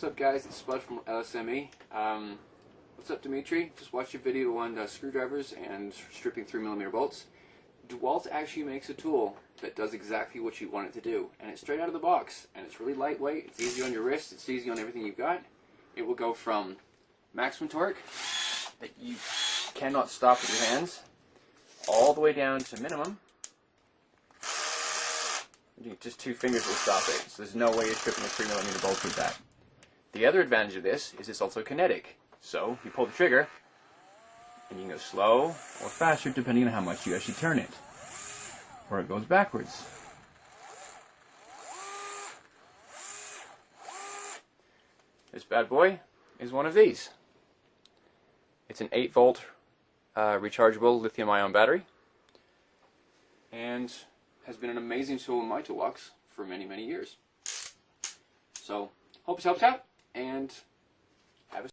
What's up, guys? It's Spud from LSME. What's up, Dimitry? Just watched your video on screwdrivers and stripping 3mm bolts. DeWalt actually makes a tool that does exactly what you want it to do, and it's straight out of the box, and it's really lightweight. It's easy on your wrist. It's easy on everything you've got. It will go from maximum torque that you cannot stop with your hands all the way down to minimum. Just 2 fingers will stop it, so there's no way you're stripping a 3mm bolt with that. The other advantage of this is it's also kinetic. So you pull the trigger, and you can go slow or faster depending on how much you actually turn it. Or it goes backwards. This bad boy is one of these. It's an 8-volt rechargeable lithium-ion battery, and has been an amazing tool in my toolbox for many, many years. So, hope this helps out, and have a